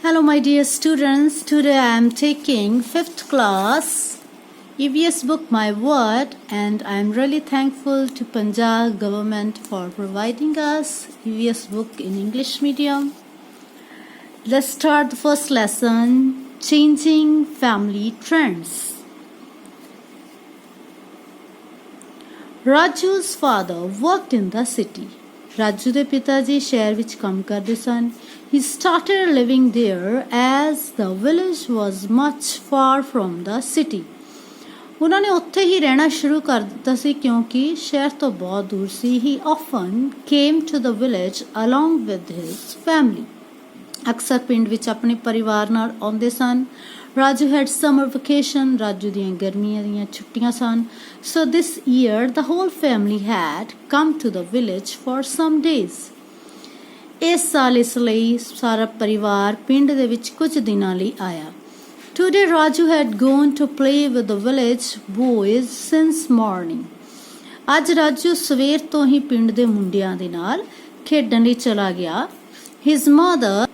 Hello my dear students, today I am taking 5th class EVS book My Word and I am really thankful to Punjab government for providing us EVS book in English medium. Let's start the first lesson, Changing Family Trends. Raju's father worked in the city. Raju ਦੇ ਪਿਤਾ ਜੀ ਸ਼ਹਿਰ ਵਿੱਚ ਕੰਮ ਕਰਦੇ ਸਨ. He started living there as the village was much far from the city. ਉਹਨਾਂ ਨੇ ਉੱਥੇ ਹੀ ਰਹਿਣਾ ਸ਼ੁਰੂ ਕਰ ਦਿੱਤਾ ਸੀ ਕਿਉਂਕਿ ਸ਼ਹਿਰ ਤੋਂ ਬਹੁਤ ਦੂਰ ਸੀ. He often came to the village along with his family. ਅਕਸਰ ਪਿੰਡ ਵਿੱਚ ਆਪਣੇ ਪਰਿਵਾਰ ਨਾਲ ਆਉਂਦੇ ਸਨ. Raju had summer vacation. Raju ਦੀਆਂ ਗਰਮੀਆਂ ਦੀਆਂ ਛੁੱਟੀਆਂ ਸਨ. So this year the whole family had come to the village for some days. ਇਸ ਸਾਲ ਇਸ ਲਈ ਸਾਰਾ ਪਰਿਵਾਰ ਪਿੰਡ ਦੇ ਵਿੱਚ ਕੁਝ ਦਿਨਾਂ ਲਈ ਆਇਆ. Today Raju had gone to play with the village boys since morning. ਅੱਜ ਰਾਜੂ ਸਵੇਰ ਤੋਂ ਹੀ ਪਿੰਡ ਦੇ ਮੁੰਡਿਆਂ ਦੇ ਨਾਲ ਖੇਡਣ ਲਈ ਚਲਾ ਗਿਆ. His mother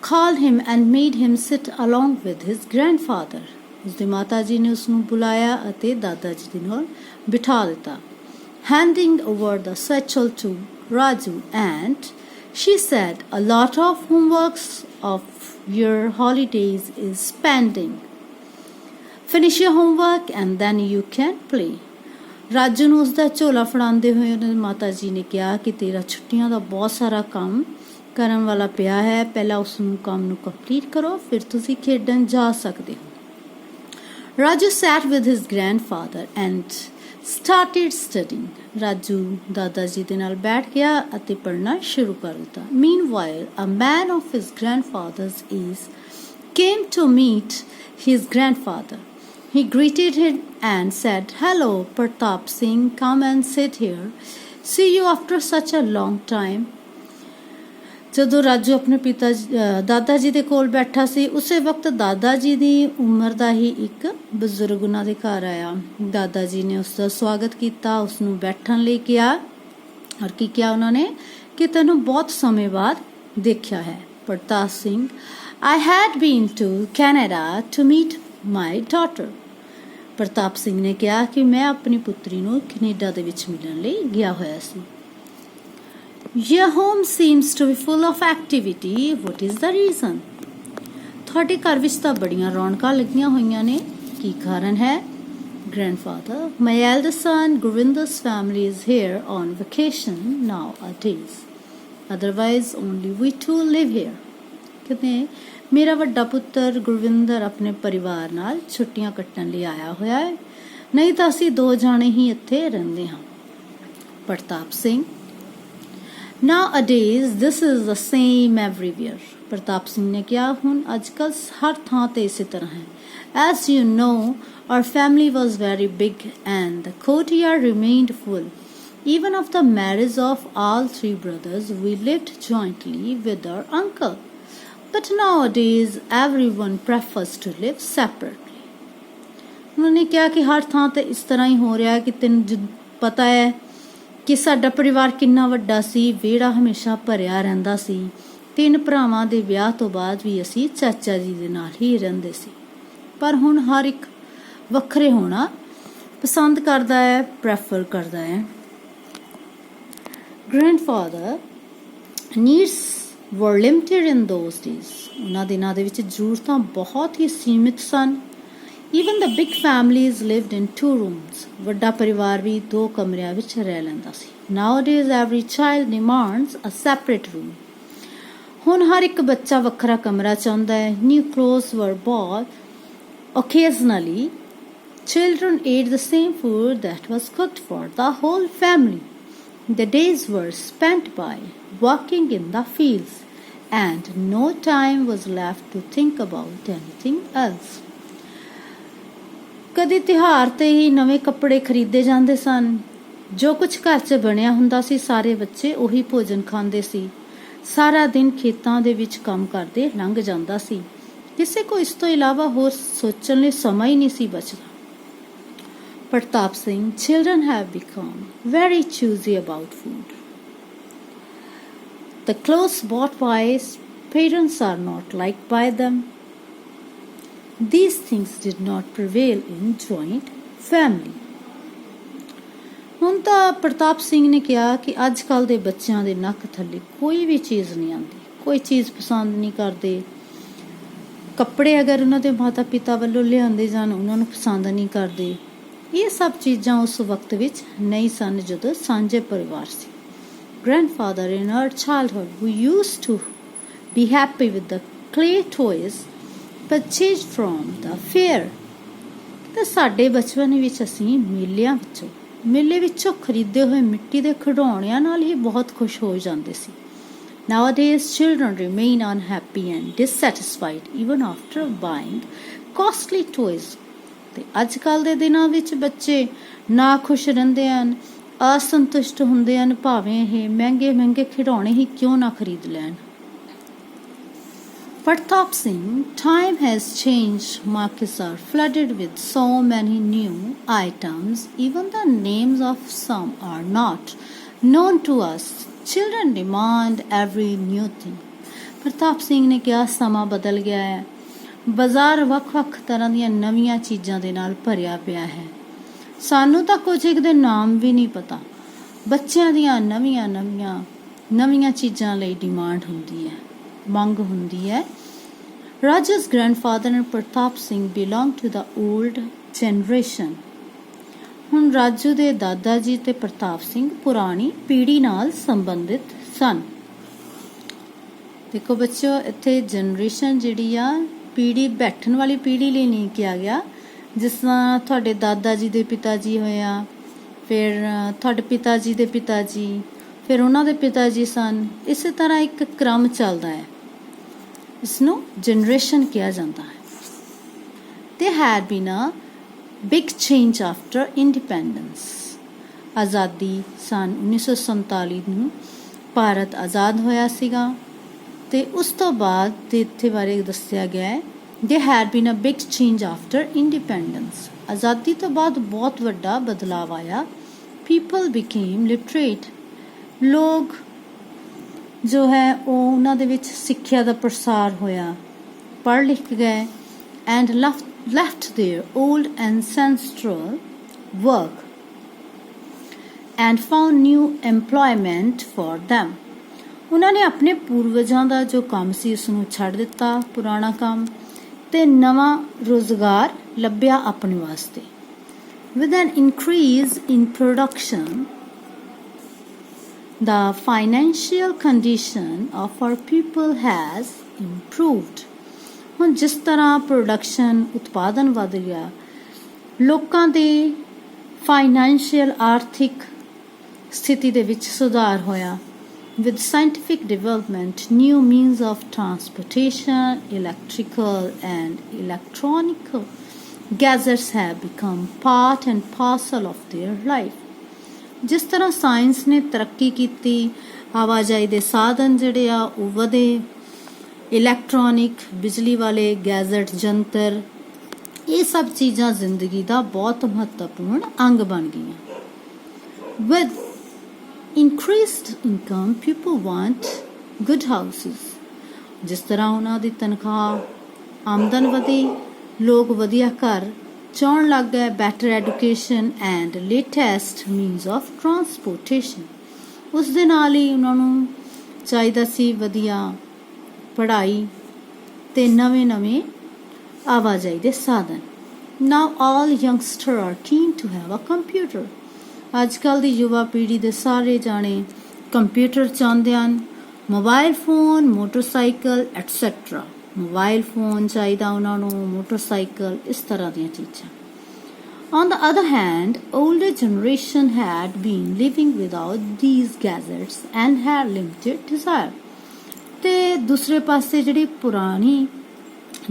called him and made him sit along with his grandfather. ਉਸਦੀ ਮਾਤਾ ਜੀ ਨੇ ਉਸਨੂੰ ਬੁਲਾਇਆ ਅਤੇ ਦਾਦਾ ਜੀ ਦੇ ਨਾਲ ਬਿਠਾ ਦਿੱਤਾ. Handing over the satchel to Raju and she said, a lot of homeworks of your holidays is pending. Finish your homework and then you can play. Raju ਨੂੰ ਉਸਦਾ ਝੋਲਾ ਫੜਾਉਂਦੇ ਹੋਏ ਉਹਨਾਂ ਦੀ ਮਾਤਾ ਜੀ ਨੇ ਕਿਹਾ ਕਿ ਤੇਰਾ ਛੁੱਟੀਆਂ ਦਾ ਬਹੁਤ ਸਾਰਾ ਕੰਮ ਕਰਨ ਵਾਲਾ ਪਿਆ ਹੈ. ਪਹਿਲਾਂ ਉਸ ਨੂੰ ਕੰਮ ਨੂੰ ਕੰਪਲੀਟ ਕਰੋ, ਫਿਰ ਤੁਸੀਂ ਖੇਡਣ ਜਾ ਸਕਦੇ ਹੋ. Raju sat with his grandfather and started studying. Raju ਦਾਦਾ ਜੀ ਦੇ ਨਾਲ ਬੈਠ ਗਿਆ ਅਤੇ ਪੜ੍ਹਨਾ ਸ਼ੁਰੂ ਕਰ ਦਿੱਤਾ. Meanwhile, a man of his grandfather's age came to meet his grandfather. He greeted him and said, "Hello, Pratap Singh, come and sit here. See you after such a long time." ਜਦੋਂ ਰਾਜੂ ਆਪਣੇ ਦਾਦਾ ਜੀ ਦੇ ਕੋਲ ਬੈਠਾ ਸੀ ਉਸੇ ਵਕਤ ਦਾਦਾ ਜੀ ਦੀ ਉਮਰ ਦਾ ਹੀ ਇੱਕ ਬਜ਼ੁਰਗ ਉਹਨਾਂ ਦੇ ਘਰ ਆਇਆ. ਦਾਦਾ ਜੀ ਨੇ ਉਸ ਦਾ ਸਵਾਗਤ ਕੀਤਾ, ਉਸ ਨੂੰ ਬੈਠਣ ਲਈ ਕਿਹਾ ਔਰ ਕੀ ਕਿਹਾ ਉਹਨਾਂ ਨੇ ਕਿ ਤੈਨੂੰ ਬਹੁਤ ਸਮੇਂ ਬਾਅਦ ਦੇਖਿਆ ਹੈ. ਪ੍ਰਤਾਪ Singh, I had been to Canada to meet my daughter. ਪ੍ਰਤਾਪ ਸਿੰਘ ਨੇ ਕਿਹਾ ਕਿ ਮੈਂ ਆਪਣੀ ਪੁੱਤਰੀ ਨੂੰ ਕੈਨੇਡਾ ਦੇ ਵਿੱਚ ਮਿਲਣ ਲਈ ਗਿਆ ਹੋਇਆ ਸੀ. Your home seems to be full of activity. What is the reason? ਤੁਹਾਡੇ ਘਰ ਵਿੱਚ ਤਾਂ ਬੜੀਆਂ ਰੌਣਕਾਂ ਲੱਗੀਆਂ ਹੋਈਆਂ ਨੇ. ਕੀ ਕਾਰਨ ਹੈ? Grandfather, my eldest son Govinda's family is here on vacation nowadays. Otherwise only we two live here. ਕਹਿੰਦੇ ਮੇਰਾ ਵੱਡਾ ਪੁੱਤਰ ਗੁਰਵਿੰਦਰ ਆਪਣੇ ਪਰਿਵਾਰ ਨਾਲ ਛੁੱਟੀਆਂ ਕੱਟਣ ਲਈ ਆਇਆ ਹੋਇਆ ਹੈ, ਨਹੀਂ ਤਾਂ ਅਸੀਂ ਦੋ ਜਾਣੇ ਹੀ ਇੱਥੇ ਰਹਿੰਦੇ ਹਾਂ. ਪ੍ਰਤਾਪ Singh, Nowadays this is the same everywhere. ਪ੍ਰਤਾਪ ਸਿੰਘ ਨੇ ਕਿਹਾ ਹੁਣ ਅੱਜ ਕੱਲ੍ਹ ਹਰ ਥਾਂ ਤੇ ਇਸੇ ਤਰ੍ਹਾਂ ਹੈ. As you know, our family was very big and the courtyard remained full. Even after the marriage of all three brothers, we lived jointly with our uncle. But nowadays everyone prefers to live separately. ਉन्होंने ਕਿਹਾ ਕਿ ਹਰ ਥਾਂ ਤੇ ਇਸ ਤਰ੍ਹਾਂ ਹੀ ਹੋ ਰਿਹਾ ਹੈ ਕਿ ਤੈਨੂੰ ਪਤਾ ਹੈ ਕਿ ਸਾਡਾ ਪਰਿਵਾਰ ਕਿੰਨਾ ਵੱਡਾ ਸੀ. ਵਿਹੜਾ ਹਮੇਸ਼ਾ ਭਰਿਆ ਰਹਿੰਦਾ ਸੀ. 3 ਭਰਾਵਾਂ ਦੇ ਵਿਆਹ ਤੋਂ ਬਾਅਦ ਵੀ ਅਸੀਂ ਚਾਚਾ ਜੀ ਦੇ ਨਾਲ ਹੀ ਰਹਿੰਦੇ ਸੀ, ਪਰ ਹੁਣ ਹਰ ਇੱਕ ਵੱਖਰੇ ਹੋਣਾ ਪਸੰਦ ਕਰਦਾ ਹੈ, ਪ੍ਰੈਫਰ ਕਰਦਾ ਹੈ. Grandfather needs were limited in those days. ਉਹਨਾਂ ਦਿਨਾਂ ਦੇ ਵਿੱਚ ਜ਼ਰੂਰਤਾਂ ਬਹੁਤ ਹੀ ਸੀਮਿਤ ਸਨ. Even the big families lived in 2 rooms. ਵੱਡਾ ਪਰਿਵਾਰ ਵੀ 2 ਕਮਰਿਆਂ ਵਿੱਚ ਰਹਿ ਲੈਂਦਾ ਸੀ. Nowadays every child demands a separate room. ਹੁਣ ਹਰ ਇੱਕ ਬੱਚਾ ਵੱਖਰਾ ਕਮਰਾ ਚਾਹੁੰਦਾ ਹੈ. New clothes were bought occasionally. Children ate the same food that was cooked for the whole family. The days were spent by working in the fields and no time was left to think about anything else. ਕਦੇ ਤਿਉਹਾਰ ਤੇ ਹੀ ਨਵੇਂ ਕੱਪੜੇ ਖਰੀਦੇ ਜਾਂਦੇ ਸਨ. ਜੋ ਕੁਝ ਘਰ 'ਚ ਬਣਿਆ ਹੁੰਦਾ ਸੀ ਸਾਰੇ ਬੱਚੇ ਉਹੀ ਭੋਜਨ ਖਾਂਦੇ ਸੀ. ਸਾਰਾ ਦਿਨ ਖੇਤਾਂ ਦੇ ਵਿੱਚ ਕੰਮ ਕਰਦੇ ਲੰਘ ਜਾਂਦਾ ਸੀ. ਕਿਸੇ ਕੋ ਇਸ ਤੋਂ ਇਲਾਵਾ ਹੋਰ ਸੋਚਣ ਲਈ ਸਮਾਂ ਹੀ ਨਹੀਂ ਸੀ ਬਚਦਾ. ਪ੍ਰਤਾਪ Singh, children have become very choosy about food. The clothes bought by parents are not liked by them. These things did not prevail in joint family. ਹੁਣ ਤਾਂ ਪ੍ਰਤਾਪ ਸਿੰਘ ਨੇ ਕਿਹਾ ਕਿ ਅੱਜ ਕੱਲ੍ਹ ਦੇ ਬੱਚਿਆਂ ਦੇ ਨੱਕ ਥੱਲੇ ਕੋਈ ਵੀ ਚੀਜ਼ ਨਹੀਂ ਆਉਂਦੀ, ਕੋਈ ਚੀਜ਼ ਪਸੰਦ ਨਹੀਂ ਕਰਦੇ। ਕੱਪੜੇ ਅਗਰ ਉਹਨਾਂ ਦੇ ਮਾਤਾ ਪਿਤਾ ਵੱਲੋਂ ਲਿਆਂਦੇ ਜਾਣ ਉਹਨਾਂ ਨੂੰ ਪਸੰਦ ਨਹੀਂ ਕਰਦੇ। ਇਹ ਸਭ ਚੀਜ਼ਾਂ ਉਸ ਵਕਤ ਵਿੱਚ ਨਹੀਂ ਸਨ ਜਦੋਂ ਸਾਂਝੇ ਪਰਿਵਾਰ ਸੀ। Grandfather in our childhood who used to be happy with the clay toys purchased from the fair. ਤੇ ਸਾਡੇ ਬਚਪਨ ਵਿੱਚ ਅਸੀਂ ਮੇਲੇ ਵਿੱਚੋਂ ਖਰੀਦੇ ਹੋਏ ਮਿੱਟੀ ਦੇ ਖਿਡੌਣਿਆਂ ਨਾਲ ਹੀ ਬਹੁਤ ਖੁਸ਼ ਹੋ ਜਾਂਦੇ ਸੀ। Nowadays, children remain unhappy and dissatisfied even after buying costly toys. ਤੇ ਅੱਜ ਕੱਲ੍ਹ ਦੇ ਦਿਨਾਂ ਵਿੱਚ ਬੱਚੇ ਨਾ ਖੁਸ਼ ਰਹਿੰਦੇ ਹਨ, ਅਸੰਤੁਸ਼ਟ ਹੁੰਦੇ ਹਨ, ਭਾਵੇਂ ਇਹ ਮਹਿੰਗੇ ਖਿਡੌਣੇ ਹੀ ਕਿਉਂ ਨਾ ਖਰੀਦ ਲੈਣ। Pratap Singh, time has changed. Markets are flooded with so many new items. Even the names of some are not known to us. Children demand every new thing. Pratap Singh ਨੇ ਕਿਹਾ ਸਮਾਂ ਬਦਲ ਗਿਆ ਹੈ। ਬਾਜ਼ਾਰ ਵੱਖ-ਵੱਖ ਤਰ੍ਹਾਂ ਦੀਆਂ ਨਵੀਆਂ ਚੀਜ਼ਾਂ ਦੇ ਨਾਲ ਭਰਿਆ ਪਿਆ ਹੈ। ਸਾਨੂੰ ਤਾਂ ਕੁਝ ਇੱਕ ਦੇ ਨਾਮ ਵੀ ਨਹੀਂ ਪਤਾ। ਬੱਚਿਆਂ ਦੀਆਂ ਨਵੀਆਂ ਚੀਜ਼ਾਂ ਲਈ ਡਿਮਾਂਡ ਹੁੰਦੀ ਹੈ, ਮੰਗ ਹੁੰਦੀ ਹੈ। Raja's grandfather and Pratap Singh belonged to the old generation. ਹੁਣ ਰਾਜੂ ਦੇ ਦਾਦਾ ਜੀ ਤੇ ਪ੍ਰਤਾਪ ਸਿੰਘ ਪੁਰਾਣੀ ਪੀੜ੍ਹੀ ਨਾਲ ਸੰਬੰਧਿਤ ਸਨ। ਦੇਖੋ ਬੱਚਿਓ, ਇੱਥੇ ਜਨਰੇਸ਼ਨ ਜਿਹੜੀ ਆ ਪੀੜ੍ਹੀ ਬੈਠਣ ਵਾਲੀ ਪੀੜ੍ਹੀ ਲਈ ਨਹੀਂ ਕਿਹਾ ਗਿਆ। ਜਿਸ ਤਰ੍ਹਾਂ ਤੁਹਾਡੇ ਦਾਦਾ ਜੀ ਦੇ ਪਿਤਾ ਜੀ ਹੋਏ ਆ, ਫਿਰ ਤੁਹਾਡੇ ਪਿਤਾ ਜੀ ਦੇ ਪਿਤਾ ਜੀ, ਫਿਰ ਉਹਨਾਂ ਦੇ ਪਿਤਾ ਜੀ ਸਨ। ਇਸੇ ਤਰ੍ਹਾਂ ਇੱਕ ਕ੍ਰਮ ਚੱਲਦਾ ਹੈ, ਇਸਨੂੰ ਜਨਰੇਸ਼ਨ ਕਿਹਾ ਜਾਂਦਾ ਹੈ। There had been a big change after independence. ਆਜ਼ਾਦੀ ਸਨ 1947 ਨੂੰ ਭਾਰਤ ਆਜ਼ਾਦ ਹੋਇਆ ਸੀਗਾ ਤੇ ਉਸ ਤੋਂ ਬਾਅਦ ਦੇ ਇੱਥੇ ਬਾਰੇ ਦੱਸਿਆ ਗਿਆ ਹੈ There had been a big change after independence. ਆਜ਼ਾਦੀ ਤੋਂ ਬਾਅਦ ਬਹੁਤ ਵੱਡਾ ਬਦਲਾਵ ਆਇਆ। People became literate. ਲੋਕ ਜੋ ਹੈ ਉਹ ਉਹਨਾਂ ਦੇ ਵਿੱਚ ਸਿੱਖਿਆ ਦਾ ਪ੍ਰਸਾਰ ਹੋਇਆ, ਪੜ੍ਹ ਲਿਖ ਗਏ and left their old ancestral work and found new employment for them. ਉਹਨਾਂ ਨੇ ਆਪਣੇ ਪੂਰਵਜਾਂ ਦਾ ਜੋ ਕੰਮ ਸੀ ਉਸ ਨੂੰ ਛੱਡ ਦਿੱਤਾ, ਪੁਰਾਣਾ ਕੰਮ, ਤੇ ਨਵਾਂ ਰੁਜ਼ਗਾਰ ਲੱਭਿਆ ਆਪਣੇ ਵਾਸਤੇ। With an increase in production, the financial condition of our people has improved. ਹੁਣ ਜਿਸ ਤਰ੍ਹਾਂ ਪ੍ਰੋਡਕਸ਼ਨ ਉਤਪਾਦਨ ਵੱਧ ਗਿਆ, ਲੋਕਾਂ ਦੇ ਫਾਈਨੈਂਸ਼ੀਅਲ ਆਰਥਿਕ ਸਥਿਤੀ ਦੇ ਵਿੱਚ ਸੁਧਾਰ ਹੋਇਆ। With scientific development, new means of transportation, electrical and electronic gadgets have become part and parcel of their life. ਜਿਸ ਤਰ੍ਹਾਂ ਸਾਇੰਸ ਨੇ ਤਰੱਕੀ ਕੀਤੀ, ਆਵਾਜਾਈ ਦੇ ਸਾਧਨ ਜਿਹੜੇ ਆ ਉਹ ਵਧੇ, ਇਲੈਕਟ੍ਰੋਨਿਕ ਬਿਜਲੀ ਵਾਲੇ ਗੈਜਟ ਜੰਤਰ, ਇਹ ਸਭ ਚੀਜ਼ਾਂ ਜ਼ਿੰਦਗੀ ਦਾ ਬਹੁਤ ਮਹੱਤਵਪੂਰਨ ਅੰਗ ਬਣ ਗਈਆਂ। With increased income, people want good houses. ਜਿਸ ਤਰ੍ਹਾਂ ਉਹਨਾਂ ਦੀ ਤਨਖਾਹ ਆਮਦਨ ਵਧੀ, ਲੋਕ ਵਧੀਆ ਘਰ ਚਾਹੁਣ ਲੱਗ ਗਏ। better education and latest means of transportation. ਉਸ ਦੇ ਨਾਲ ਹੀ ਉਹਨਾਂ ਨੂੰ ਚਾਹੀਦਾ ਸੀ ਵਧੀਆ ਪੜ੍ਹਾਈ ਤੇ ਨਵੇਂ ਆਵਾਜਾਈ ਦੇ ਸਾਧਨ। Now all youngsters are keen to have a computer. ਅੱਜ ਕੱਲ੍ਹ ਦੀ ਯੁਵਾ ਪੀੜ੍ਹੀ ਦੇ ਸਾਰੇ ਜਾਣੇ ਕੰਪਿਊਟਰ ਚਾਹੁੰਦੇ ਹਨ, mobile phone, motorcycle et cetera. Mobile phone ਚਾਹੀਦਾ ਉਹਨਾਂ ਨੂੰ, ਮੋਟਰਸਾਈਕਲ, ਇਸ ਤਰ੍ਹਾਂ ਦੀਆਂ ਚੀਜ਼ਾਂ। On the other hand, older generation had been living without these gadgets and had limited desire. ਤੇ ਦੂਸਰੇ ਪਾਸੇ ਜਿਹੜੀ ਪੁਰਾਣੀ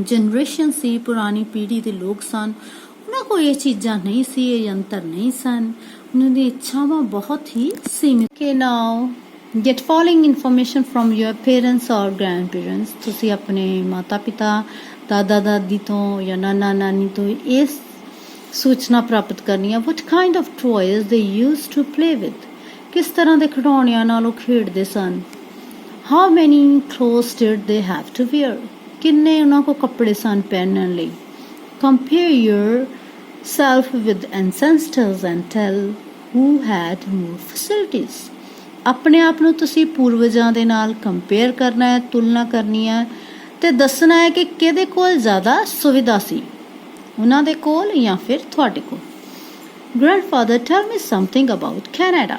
ਜਨਰੇਸ਼ਨ ਸੀ, ਪੁਰਾਣੀ ਪੀੜ੍ਹੀ ਦੇ ਲੋਕ ਸਨ, ਉਹਨਾਂ ਕੋਲ ਇਹ ਚੀਜ਼ਾਂ ਨਹੀਂ ਸੀ, ਇਹ ਯੰਤਰ ਨਹੀਂ ਸਨ, ਉਹਨਾਂ ਦੀ ਇੱਛਾਵਾਂ ਬਹੁਤ ਹੀ ਸੀਮਿਤ। ਕਿ ਨਾਓ get following information from your parents or grandparents. ਤੁਸੀਂ ਆਪਣੇ ਮਾਤਾ ਪਿਤਾ, ਦਾਦਾ ਦਾਦੀ ਤੋਂ ਜਾਂ ਨਾਨਾ ਨਾਨੀ ਤੋਂ ਇਹ ਸੂਚਨਾ ਪ੍ਰਾਪਤ ਕਰਨੀ ਹੈ। What kind of toys they used to play with. ਕਿਸ ਤਰ੍ਹਾਂ ਦੇ ਖਿਡੌਣਿਆਂ ਨਾਲ ਉਹ ਖੇਡਦੇ ਸਨ। How many clothes did they have to wear? ਕਿੰਨੇ ਉਹਨਾਂ ਕੋ ਕੱਪੜੇ ਸਨ ਪਹਿਨਣ ਲਈ? Compare yourself with ancestors and tell who had more facilities. ਆਪਣੇ ਆਪ ਨੂੰ ਤੁਸੀਂ ਪੂਰਵਜਾਂ ਦੇ ਨਾਲ ਕੰਪੇਅਰ ਕਰਨਾ ਹੈ, ਤੁਲਨਾ ਕਰਨੀ ਹੈ ਤੇ ਦੱਸਣਾ ਹੈ ਕਿ ਕਿਹਦੇ ਕੋਲ ਜ਼ਿਆਦਾ ਸੁਵਿਧਾ ਸੀ, ਉਹਨਾਂ ਦੇ ਕੋਲ ਜਾਂ ਫਿਰ ਤੁਹਾਡੇ ਕੋਲ। Grandfather, tell me something about Canada.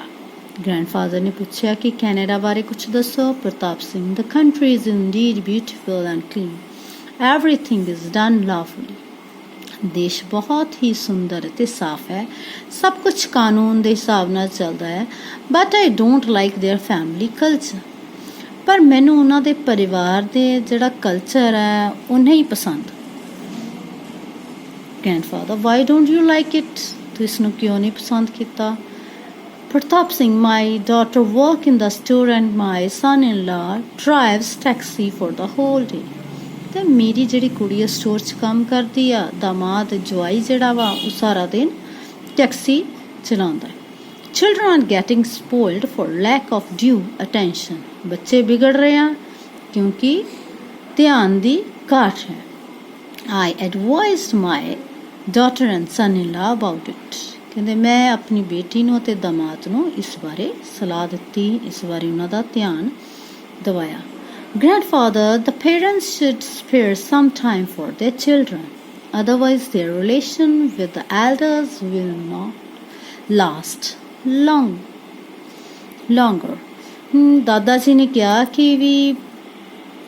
Grandfather ਨੇ ਪੁੱਛਿਆ ਕਿ ਕੈਨੇਡਾ ਬਾਰੇ ਕੁਝ ਦੱਸੋ। ਪ੍ਰਤਾਪ Singh, the country is indeed beautiful and clean. Everything is done lawfully. ਦੇਸ਼ ਬਹੁਤ ਹੀ ਸੁੰਦਰ ਅਤੇ ਸਾਫ਼ ਹੈ, ਸਭ ਕੁਝ ਕਾਨੂੰਨ ਦੇ ਹਿਸਾਬ ਨਾਲ ਚੱਲਦਾ ਹੈ। But I don't like their family culture. ਪਰ ਮੈਨੂੰ ਉਹਨਾਂ ਦੇ ਪਰਿਵਾਰ ਦੇ ਜਿਹੜਾ ਕਲਚਰ ਹੈ ਉਹ ਨਹੀਂ ਪਸੰਦ। Grandfather, why don't you like it? ਤੂੰ ਇਸ ਨੂੰ ਕਿਉਂ ਨਹੀਂ ਪਸੰਦ ਕੀਤਾ? Pratap Singh, my daughter works in the store and my son-in-law drives taxi for the whole day. ਤੇ ਮੇਰੀ ਜਿਹੜੀ ਕੁੜੀ ਸਟੋਰ 'ਚ ਕੰਮ ਕਰਦੀ ਆ, ਦਾਮਾਦ ਜਵਾਈ ਜਿਹੜਾ ਵਾ ਉਹ ਸਾਰਾ ਦਿਨ ਟੈਕਸੀ ਚਲਾਉਂਦਾ ਹੈ। Children are getting spoiled for lack of due attention. ਬੱਚੇ ਵਿਗੜ ਰਹੇ ਆ ਕਿਉਂਕਿ ਧਿਆਨ ਦੀ ਘਾਟ ਹੈ। I advised my daughter and son-in-law about it. ਕਹਿੰਦੇ ਮੈਂ ਆਪਣੀ ਬੇਟੀ ਨੂੰ ਅਤੇ ਦਾਮਾਦ ਨੂੰ ਇਸ ਬਾਰੇ ਸਲਾਹ ਦਿੱਤੀ, ਇਸ ਬਾਰੇ ਉਹਨਾਂ ਦਾ ਧਿਆਨ ਦਿਵਾਇਆ। Grandfather, the parents should spare some time for their children. Otherwise, their relation with the elders will not last longer. ਦਾਦਾ ਜੀ ਨੇ ਕਿਹਾ ਕਿ ਵੀ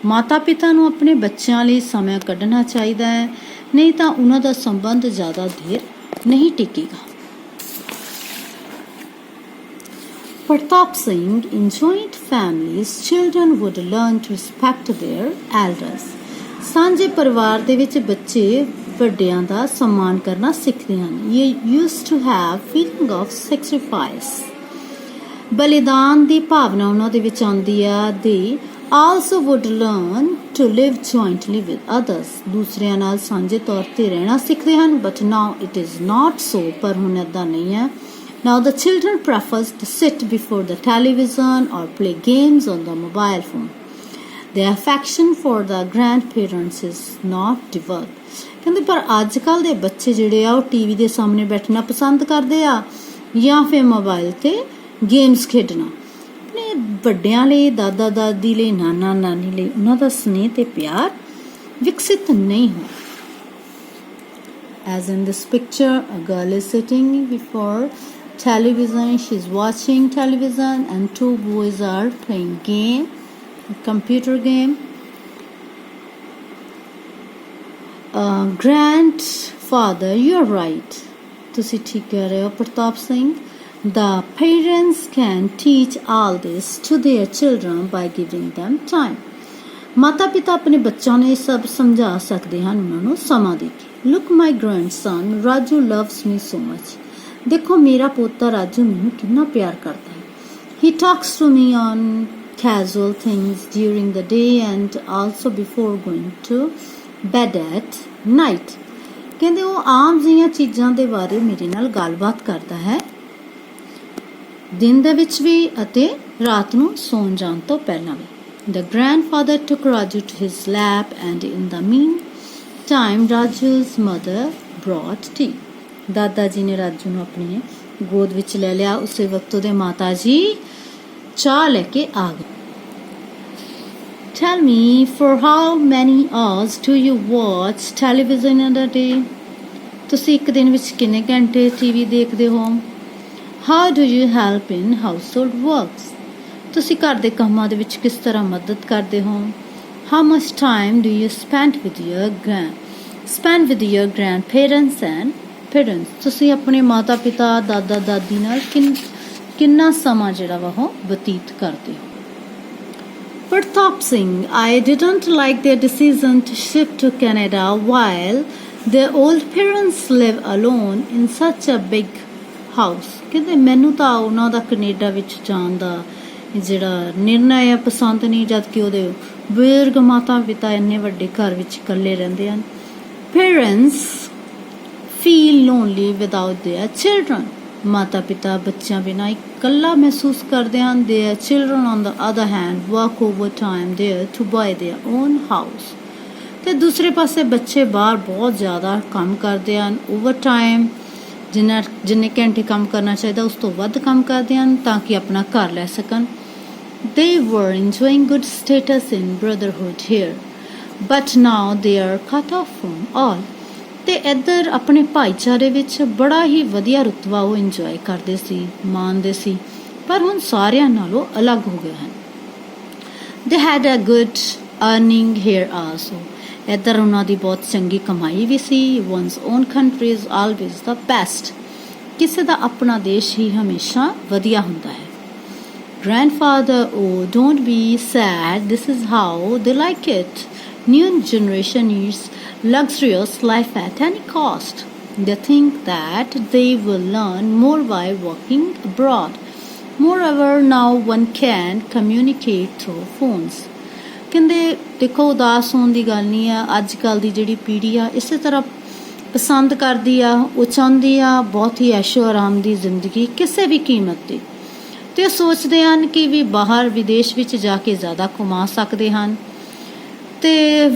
ਮਾਤਾ ਪਿਤਾ ਨੂੰ ਆਪਣੇ ਬੱਚਿਆਂ ਲਈ ਸਮਾਂ ਕੱਢਣਾ ਚਾਹੀਦਾ ਹੈ, ਨਹੀਂ ਤਾਂ ਉਹਨਾਂ ਦਾ ਸੰਬੰਧ ਜ਼ਿਆਦਾ ਦੇਰ ਨਹੀਂ ਟਿਕੇਗਾ। Pratap Singh, in joint families, children would learn to respect their elders. ਸਾਂਝੇ ਪਰਿਵਾਰ ਦੇ ਵਿੱਚ ਬੱਚੇ ਵੱਡਿਆਂ ਦਾ ਸਨਮਾਨ ਕਰਨਾ ਸਿੱਖਦੇ ਹਨ। ਇਹ used to have feeling of sacrifice. ਬਲੀਦਾਨ ਦੀ ਭਾਵਨਾ ਉਹਨਾਂ ਦੇ ਵਿੱਚ ਆਉਂਦੀ ਆ। They also would learn to live jointly with others. ਦੂਸਰਿਆਂ ਨਾਲ ਸਾਂਝੇ ਤੌਰ ਤੇ ਰਹਿਣਾ ਸਿੱਖਦੇ ਹਨ। But now it is not so. ਪਰ ਹੁਣ ਏਦਾਂ ਨਹੀਂ ਹੈ। Now the children prefers to sit before the television or play games on the mobile phone. Their affection for the grandparents is not developed. ਕਹਿੰਦੇ ਪਰ ਅੱਜ ਕੱਲ੍ਹ ਦੇ ਬੱਚੇ ਜਿਹੜੇ ਆ ਉਹ ਟੀਵੀ ਦੇ ਸਾਹਮਣੇ ਬੈਠਣਾ ਪਸੰਦ ਕਰਦੇ ਆ ਜਾਂ ਫਿਰ ਮੋਬਾਈਲ ਤੇ ਗੇਮਸ ਖੇਡਣਾ। ਆਪਣੇ ਵੱਡਿਆਂ ਲਈ, ਦਾਦਾ ਦਾਦੀ ਲਈ, ਨਾਨਾ ਨਾਨੀ ਲਈ ਉਹਨਾਂ ਦਾ ਸਨੇਹ ਤੇ ਪਿਆਰ ਵਿਕਸਿਤ ਨਹੀਂ ਹੋਇਆ। As in this picture, a girl is sitting before television, she's watching television and two boys are playing game, a computer game. Grandfather, you're right. ਤੁਸੀਂ ਠੀਕ ਕਹਿ ਰਹੇ ਹੋ ਪ੍ਰਤਾਪ Singh. The parents can teach all this to their children by giving them time. ਮਾਤਾ ਪਿਤਾ ਆਪਣੇ ਬੱਚਿਆਂ ਨੂੰ ਇਹ ਸਭ ਸਮਝਾ ਸਕਦੇ ਹਨ ਉਹਨਾਂ ਨੂੰ ਸਮਾਂ ਦੇ ਕੇ। Look, my grandson Raju loves me so much. ਦੇਖੋ ਮੇਰਾ ਪੋਤਾ ਰਾਜੂ ਮੈਨੂੰ ਕਿੰਨਾ ਪਿਆਰ ਕਰਦਾ ਹੈ। He talks to me on casual things during the day and also before going to bed at night. ਕਹਿੰਦੇ ਉਹ ਆਮ ਜਿਹੀਆਂ ਚੀਜ਼ਾਂ ਦੇ ਬਾਰੇ ਮੇਰੇ ਨਾਲ ਗੱਲਬਾਤ ਕਰਦਾ ਹੈ, ਦਿਨ ਦੇ ਵਿੱਚ ਵੀ ਅਤੇ ਰਾਤ ਨੂੰ ਸੌਣ ਜਾਣ ਤੋਂ ਪਹਿਲਾਂ ਵੀ। The grandfather took Raju to his lap and in the meantime Raju's mother brought tea. ਦਾਦਾ ਜੀ ਨੇ ਰਾਜੂ ਨੂੰ ਆਪਣੇ ਗੋਦ ਵਿੱਚ ਲੈ ਲਿਆ। ਉਸੇ ਵਕਤ ਉਹਦੇ ਮਾਤਾ ਜੀ ਚਾਹ ਲੈ ਕੇ ਆ ਗਏ। Tell me, for how many hours do you watch television in a day? ਤੁਸੀਂ ਇੱਕ ਦਿਨ ਵਿੱਚ ਕਿੰਨੇ ਘੰਟੇ ਟੀਵੀ ਦੇਖਦੇ ਹੋ? How do you help in household works? ਤੁਸੀਂ ਘਰ ਦੇ ਕੰਮਾਂ ਦੇ ਵਿੱਚ ਕਿਸ ਤਰ੍ਹਾਂ ਮਦਦ ਕਰਦੇ ਹੋ? How much time do you spend with your grandparents and parents? ਤੁਸੀਂ ਆਪਣੇ ਮਾਤਾ ਪਿਤਾ, ਦਾਦਾ ਦਾਦੀ ਨਾਲ ਕਿੰਨਾ ਸਮਾਂ ਜਿਹੜਾ ਵਾ ਉਹ ਬਤੀਤ ਕਰਦੇ ਹੋ? Pratap Singh, I didn't like their decision to shift to Canada while their old parents live alone in such a big house. ਕਹਿੰਦੇ ਮੈਨੂੰ ਤਾਂ ਉਹਨਾਂ ਦਾ ਕੈਨੇਡਾ ਵਿੱਚ ਜਾਣ ਦਾ ਜਿਹੜਾ ਨਿਰਣਾ ਹੈ ਪਸੰਦ ਨਹੀਂ, ਜਦ ਕਿ ਉਹਦੇ ਬਜ਼ੁਰਗ ਮਾਤਾ ਪਿਤਾ ਇੰਨੇ ਵੱਡੇ ਘਰ ਵਿੱਚ ਇਕੱਲੇ ਰਹਿੰਦੇ ਹਨ। Parents feel lonely without their children. ਮਾਤਾ ਪਿਤਾ ਬੱਚਿਆਂ ਬਿਨਾਂ ਇਕੱਲਾ ਮਹਿਸੂਸ ਕਰਦੇ ਹਨ। Their children on the other hand work overtime there to buy their own house। ਤੇ ਦੂਸਰੇ ਪਾਸੇ ਬੱਚੇ ਬਾਹਰ ਬਹੁਤ ਜ਼ਿਆਦਾ ਕੰਮ ਕਰਦੇ ਹਨ। ਓਵਰਟਾਈਮ ਜਿੰਨੇ ਘੰਟੇ ਕੰਮ ਕਰਨਾ ਚਾਹੀਦਾ ਉਸ ਤੋਂ ਵੱਧ ਕੰਮ ਕਰਦੇ ਹਨ ਤਾਂ ਕਿ ਆਪਣਾ ਘਰ ਲੈ ਸਕਣ। They were enjoying good status in brotherhood here, but now they are cut off from all। ਤੇ ਇੱਧਰ ਆਪਣੇ ਭਾਈਚਾਰੇ ਵਿੱਚ ਬੜਾ ਹੀ ਵਧੀਆ ਰੁਤਬਾ ਉਹ ਇੰਜੋਏ ਕਰਦੇ ਸੀ, ਮਾਣਦੇ ਸੀ, ਪਰ ਹੁਣ ਸਾਰਿਆਂ ਨਾਲੋਂ ਅਲੱਗ ਹੋ ਗਏ ਹਨ। They had a good earning here also। ਇੱਧਰ ਉਹਨਾਂ ਦੀ ਬਹੁਤ ਚੰਗੀ ਕਮਾਈ ਵੀ ਸੀ। One's own country is always the best। ਕਿਸੇ ਦਾ ਆਪਣਾ ਦੇਸ਼ ਹੀ ਹਮੇਸ਼ਾ ਵਧੀਆ ਹੁੰਦਾ ਹੈ। Grandfather, oh, don't be sad. This is how they like it। New generation is luxurious life at any cost। They think that they will learn more by working abroad। Moreover, now one can communicate through phones। ਕਹਿੰਦੇ ਦੇਖੋ ਉਦਾਸ ਹੋਣ ਦੀ ਗੱਲ ਨਹੀਂ ਆ। ਅੱਜ ਕੱਲ੍ਹ ਦੀ ਜਿਹੜੀ ਪੀੜ੍ਹੀ ਆ ਇਸੇ ਤਰ੍ਹਾਂ ਪਸੰਦ ਕਰਦੀ ਆ, ਉਹ ਚਾਹੁੰਦੀ ਆ ਬਹੁਤ ਹੀ ਐਸ਼ੋ ਆਰਾਮ ਦੀ ਜ਼ਿੰਦਗੀ ਕਿਸੇ ਵੀ ਕੀਮਤ 'ਤੇ। ਅਤੇ ਸੋਚਦੇ ਹਨ ਕਿ ਵੀ ਬਾਹਰ ਵਿਦੇਸ਼ ਵਿੱਚ ਜਾ ਕੇ ਜ਼ਿਆਦਾ ਕਮਾ ਸਕਦੇ ਹਨ। ਅਤੇ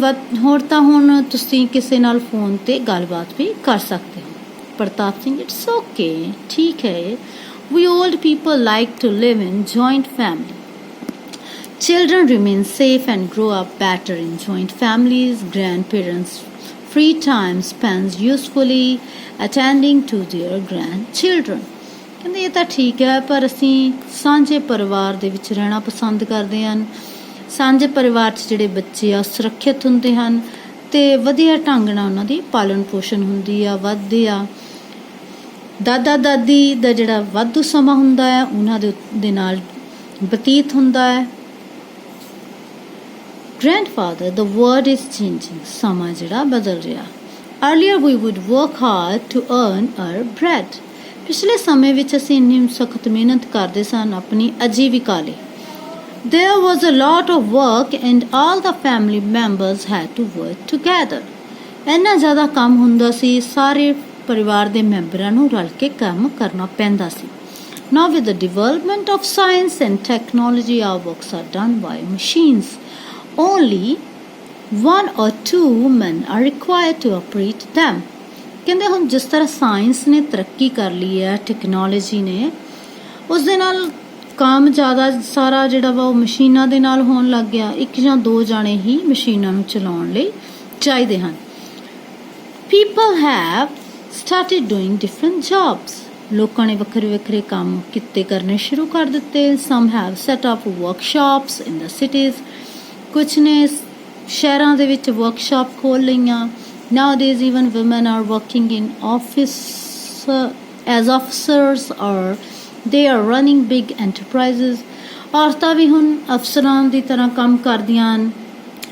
ਹੁਣ ਤੁਸੀਂ ਕਿਸੇ ਨਾਲ ਫੋਨ 'ਤੇ ਗੱਲਬਾਤ ਵੀ ਕਰ ਸਕਦੇ ਹੋ। ਪ੍ਰਤਾਪ ਸਿੰਘ, ਇਟਸ ਓਕੇ, ਠੀਕ ਹੈ। We old people like to live in joint family. Children remain safe and grow up better in joint families। Grandparents' free time spends usefully attending to their grandchildren। ਕਹਿੰਦੇ ਇਹ ਤਾਂ ਠੀਕ ਹੈ, ਪਰ ਅਸੀਂ ਸਾਂਝੇ ਪਰਿਵਾਰ ਦੇ ਵਿੱਚ ਰਹਿਣਾ ਪਸੰਦ ਕਰਦੇ ਹਨ। ਸਾਂਝੇ ਪਰਿਵਾਰ 'ਚ ਜਿਹੜੇ ਬੱਚੇ ਆ ਸੁਰੱਖਿਅਤ ਹੁੰਦੇ ਹਨ ਅਤੇ ਵਧੀਆ ਢੰਗ ਨਾਲ ਉਹਨਾਂ ਦੀ ਪਾਲਣ ਪੋਸ਼ਣ ਹੁੰਦੀ ਆ, ਵੱਧਦੇ ਆ। ਦਾਦਾ ਦਾਦੀ ਦਾ ਜਿਹੜਾ ਵਾਧੂ ਸਮਾਂ ਹੁੰਦਾ ਹੈ ਉਹਨਾਂ ਦੇ ਨਾਲ ਬਤੀਤ ਹੁੰਦਾ ਹੈ। Grandfather, the world is changing। ਸਮਾਂ ਜਿਹੜਾ ਬਦਲ ਰਿਹਾ। Earlier we would work hard to earn our bread। ਪਿਛਲੇ ਸਮੇਂ ਵਿੱਚ ਅਸੀਂ ਇੰਨੀ ਸਖਤ ਮਿਹਨਤ ਕਰਦੇ ਸਨ ਆਪਣੀ ਆਜੀਵਿਕਾ ਲਈ। There was a lot of work and all the family members had to work together। ਇੰਨਾ ਜ਼ਿਆਦਾ ਕੰਮ ਹੁੰਦਾ ਸੀ, ਸਾਰੇ ਪਰਿਵਾਰ ਦੇ ਮੈਂਬਰਾਂ ਨੂੰ ਰਲ ਕੇ ਕੰਮ ਕਰਨਾ ਪੈਂਦਾ ਸੀ। Now with the development of science and technology, our works are done by machines। Only one or two men are required to operate them। ਕਹਿੰਦੇ ਹੁਣ ਜਿਸ ਤਰ੍ਹਾਂ ਸਾਇੰਸ ਨੇ ਤਰੱਕੀ ਕਰ ਲਈ ਹੈ, ਟੈਕਨੋਲੋਜੀ ਨੇ, ਉਸ ਦੇ ਨਾਲ ਕੰਮ ਜ਼ਿਆਦਾ ਸਾਰਾ ਜਿਹੜਾ ਵਾ ਉਹ ਮਸ਼ੀਨਾਂ ਦੇ ਨਾਲ ਹੋਣ ਲੱਗ ਗਿਆ। ਇੱਕ ਜਾਂ ਦੋ ਜਾਣੇ ਹੀ ਮਸ਼ੀਨਾਂ ਨੂੰ ਚਲਾਉਣ ਲਈ ਚਾਹੀਦੇ ਹਨ। People have started doing different jobs। ਲੋਕਾਂ ਨੇ ਵੱਖਰੇ ਵੱਖਰੇ ਕੰਮ ਕਿੱਤੇ ਕਰਨੇ ਸ਼ੁਰੂ ਕਰ ਦਿੱਤੇ। Some have set up workshops in the cities। ਕੁਛ ਨੇ ਸ਼ਹਿਰਾਂ ਦੇ ਵਿੱਚ ਵਰਕਸ਼ਾਪ ਖੋਲ੍ਹ ਲਈਆਂ। Nowadays even women are working in office as officers or they are running big enterprises। ਔਰਤਾਂ ਵੀ ਹੁਣ ਅਫਸਰਾਂ ਦੀ ਤਰ੍ਹਾਂ ਕੰਮ ਕਰਦੀਆਂ ਹਨ,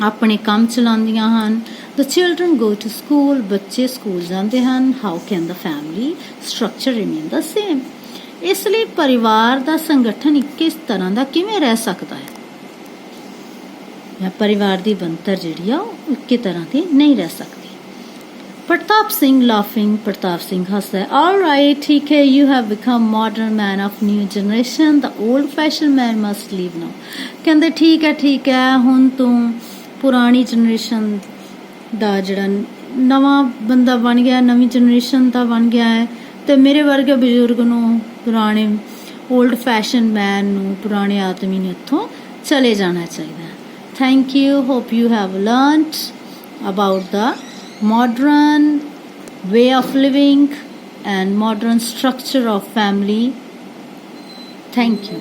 ਆਪਣੇ ਕੰਮ ਚਲਾਉਂਦੀਆਂ ਹਨ। The children go to school। ਬੱਚੇ ਸਕੂਲ ਜਾਂਦੇ ਹਨ। How can the family structure remain the same? ਇਸ ਲਈ ਪਰਿਵਾਰ ਦਾ ਸੰਗਠਨ ਇੱਕੇ ਤਰ੍ਹਾਂ ਦਾ ਕਿਵੇਂ ਰਹਿ ਸਕਦਾ ਹੈ, ਜਾਂ ਪਰਿਵਾਰ ਦੀ ਬਣਤਰ ਜਿਹੜੀ ਆ ਉਹ ਇੱਕੇ ਤਰ੍ਹਾਂ ਦੀ ਨਹੀਂ ਰਹਿ ਸਕਦੀ। ਪ੍ਰਤਾਪ ਸਿੰਘ ਲਾਫਿੰਗ, ਪ੍ਰਤਾਪ ਸਿੰਘ ਹੱਸਦਾ ਹੈ। All right, ਠੀਕ ਹੈ, you have become modern man of new generation। The old fashioned man must leave now। ਕਹਿੰਦੇ ਠੀਕ ਹੈ, ਹੁਣ ਤੂੰ ਪੁਰਾਣੀ ਜਨਰੇਸ਼ਨ ਦਾ ਜਿਹੜਾ ਨਵਾਂ ਬੰਦਾ ਬਣ ਗਿਆ, ਨਵੀਂ ਜਨਰੇਸ਼ਨ ਦਾ ਬਣ ਗਿਆ ਹੈ, ਅਤੇ ਮੇਰੇ ਵਰਗੇ ਬਜ਼ੁਰਗ ਨੂੰ, ਪੁਰਾਣੇ ਓਲਡ ਫੈਸ਼ਨ ਮੈਨ ਨੂੰ, ਪੁਰਾਣੇ ਆਦਮੀ ਨੂੰ ਇੱਥੋਂ ਚਲੇ ਜਾਣਾ ਚਾਹੀਦਾ ਹੈ। Thank you। Hope you have learnt about the modern way of living and modern structure of family। Thank you।